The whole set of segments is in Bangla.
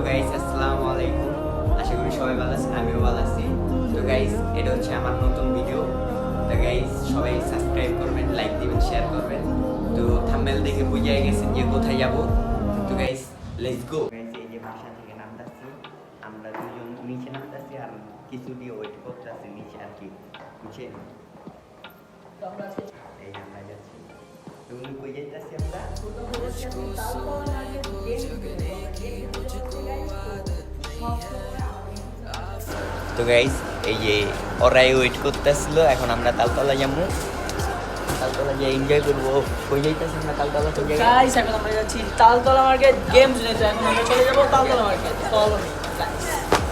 গাইস আসসালামু আলাইকুম। আশা করি সবাই ভালো আছেন, আমিও ভালো আছি। তো গাইস এটা হচ্ছে আমার নতুন ভিডিও। তো গাইস সবাই সাবস্ক্রাইব করবেন, লাইক দিবেন, শেয়ার করবেন। তো থাম্বনেল দেখে বুঝে গেছেন যে কোথায় যাব। তো গাইস লেটস গো। গাইস এই যে বাসা থেকে নামতাছি, আমরা দুজন নিচে নামতাছি আর কিছু দিয়ে ওয়েট করতেছি নিচে আর কি, বুঝছেন? এই আমরা যাচ্ছি। তো উনি কই যাইতাছি আমরা? তো গাইস এই যে ওরাই ওয়েট করতেছিল, এখন আমরা তালতলা যাবো। তালতলা গিয়ে এনজয় করবো। কই যাইতেছি আমরা? তালতলা কই যাই? গাইস এখন আমরা যাচ্ছি তালতলা মার্কেট গেমস নিতে। এখন আমরা চলে যাবো তালতলা মার্কেট। চলো গাইস,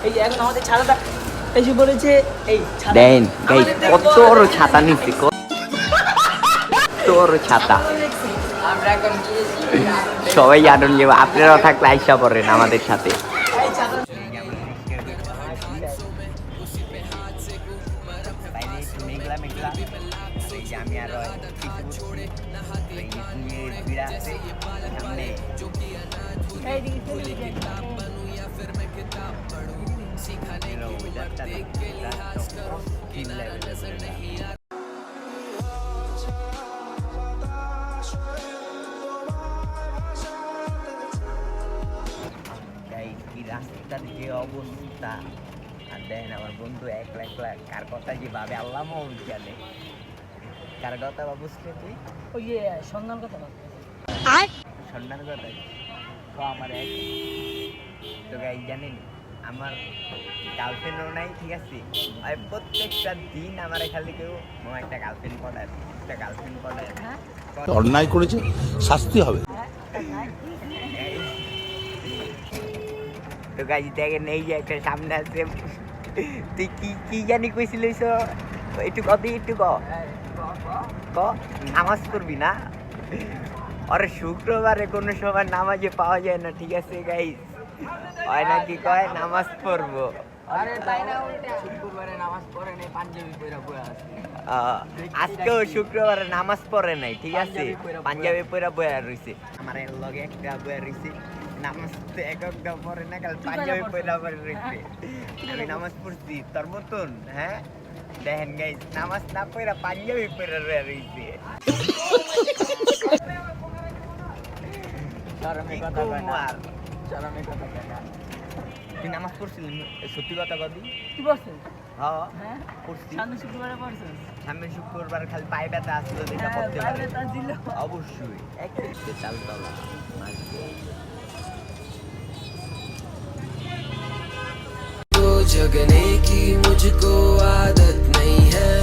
এই যে এখন আমাদের ছাতাটা এসে পড়েছে। এই ছাতা দেন গাইস কত বড় ছাতা নিছি, কত বড় ছাতা। আমরা এখন গিয়েছি সবাই জানেন যে আপনারাও থাকলে আইসা পড়েন আমাদের সাথে। এই ছাতা আমি আর এই দিকে রাস্তার যে অবস্থা, আর দেখেন আমার বন্ধু একলা একলা কার কথা যে ভাবে আল্লাহ জানে। কার কথা বুঝলে তুই? ওই যে সন্ধান কথা বল। সন্ধান কথা তো আমার এক। তো গাই জানেন আমার গার্লফ্রেন্ডও নাই, ঠিক আছে? আর প্রত্যেকটা দিন আমার খালি কেউ একটা গার্লফ্রেন্ড পড়ায়, একটা গার্লফ্রেন্ড পড়ায়। অন্যায় করেছে, শাস্তি হবে। তো গাই দেখেন এই যে একটা সামনে আছে, তুই কি কি জানি কইছিলিস একটু একটু ক নামাজ পড়বি না? আরে শুক্রবারে কোনো সময় নামাজে পাওয়া যায় না, ঠিক আছে গাইস? হয় নাকি কয় নামাজ পড়বো। আরে তাই না, উল্টা শুক্রবারে নামাজ পড়ে নাই, পাঞ্জাবি পরে বসে আছে। আজকেও শুক্রবারে নামাজ পড়ে নাই, ঠিক আছে? পাঞ্জাবি পরে বয়া রইছে। আমার এর লগে একটা বয়া রইছে, নামাজ তো একটা পড়ে না, কাল পাঞ্জাবি পরে বয়া রইছে। আমি নামাজ পড়ছি তোর মতন, হ্যাঁ? দেখেন গাইস নামাজ না পড়া পাঞ্জাবি পরে বয়া রইছে। শরমের কথা কয় না, শরমের কথা কয় না। তুই নামাজ পড়ছিলি? সত্যি কথা বলি। কি বলছেন? হ্যাঁ হ্যাঁ পড়ছি। সামনে শুক্রবারে পড়ছেন? সামনের শুক্রবার খালি পায়ে ব্যথা আসলো, দেখা পড়তে পারে। অবশ্যই এক থেকে তালতলা जगने की मुझको आदत नहीं है,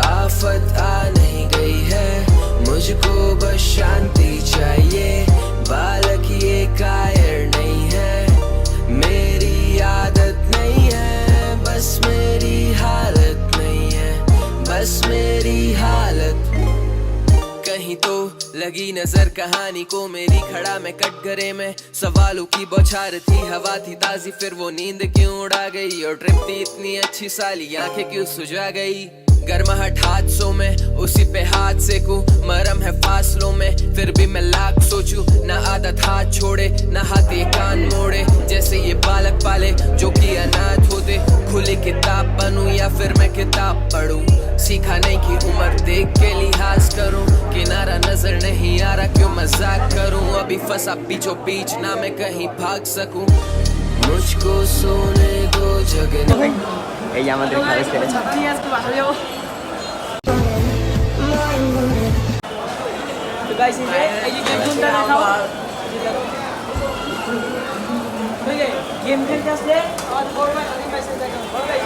आफत आ नहीं गई है, मुझको बस शांति चाहिए, बालक ये कायर नहीं है, मेरी आदत नहीं है, बस मेरी हालत नहीं है, बस मेरी हालत। कहीं तो लगी नजर कहानी को मेरी, खड़ा मैं कटघरे में सवालों की बौछार थी, हवा थी ताजी फिर वो नींद क्यों उड़ा गई, और ट्रिप थी इतनी अच्छी साली आंखें क्यों सुझा गई, गर्माहट हादसों में उसी पे हाथ सेकूं, मरम है फासलों में फिर भी मैं लाख सोचूं, ना आदत हाथ छोड़े ना हाथ ये कान मोड़े, जैसे ये बालक पाले जो कि अनाथ होते, खुली किताब बनूं या फिर मैं किताब पढूं, सीखा नहीं कि उम्र देख के लिहाज करूं, किनारा नजर नहीं आ रहा क्यों मजाक करूं, अभी फंसा बीचों बीच ना मैं कहीं भाग सकूं, मुझको सोने दो जगने। এই যে আমাদের ঘরে ছেড়ে ছাতা নিয়ে আজকে বাসা যাবো। তো গাইস এই যে গেমটা দেখাও। এই যে গেম খেলতে আসলে আমাদের বড় ভাই অনেক পয়সা দেখাও। বড় ভাই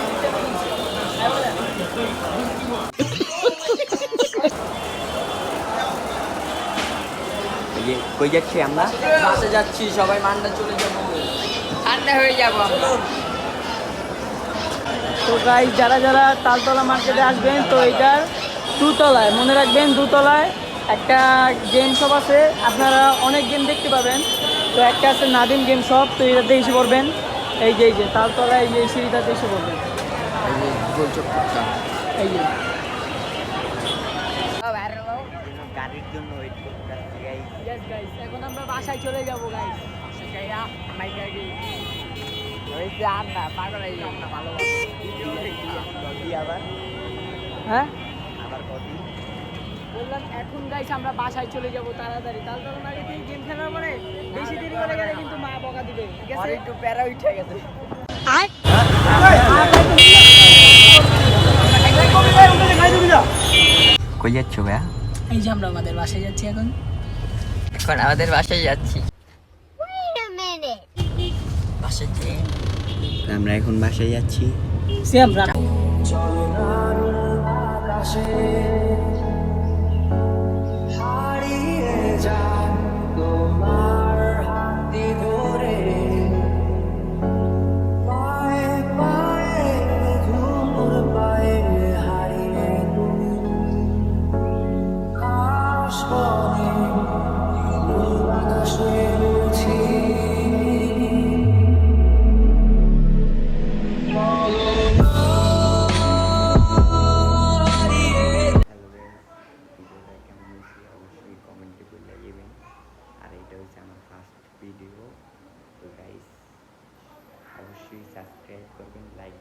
এই যে কই যাচ্ছি আমরা? বাসে যাচ্ছি, সবাই মান্ডা চলে যাবো, ঠান্ডা হয়ে যাবো আমরা। তো গাইস যারা যারা তালতলা মার্কেটে আসবেন, তো এটার দুতলায় মনে রাখবেন, দুতলায় একটা গেম শপ আছে, আপনারা অনেক গেম দেখতে পাবেন। তো একটা আছে নাদিম গেম শপ, তো এটাতে এসে পড়বেন। এই যে তালতলায় এই যে সিঁড়িটাতে এসে পড়বেন, এই যে গাড়ির জন্য ওয়েট করতে এখন আমরা বাসায় চলে যাবো গাইস। হ্যাঁ বললাম এখন গাইস আমরা বাসায় চলে যাব তাড়াতাড়ি, তালতলা মার্কেট থেকে গেম খেলার পরে বেশি দেরি করে গেলে কিন্তু মা বকা দিবে, ঠিক আছে? একটু প্যারা উঠে গেছে। কই যাচ্ছ ভাইয়া? এই যে আমরা আমাদের বাসায় যাচ্ছি এখন। এখন আমাদের বাসায় যাচ্ছি। আমরা এখন বাসায় যাচ্ছি। সেম রাখ। ভিডিওটা কেমন হয়েছে অবশ্যই কমেন্টে বলে যাবেন। আর এটা হচ্ছে আমার ফার্স্ট ভিডিও। তো গাইস অবশ্যই সাবস্ক্রাইব করবেন, লাইক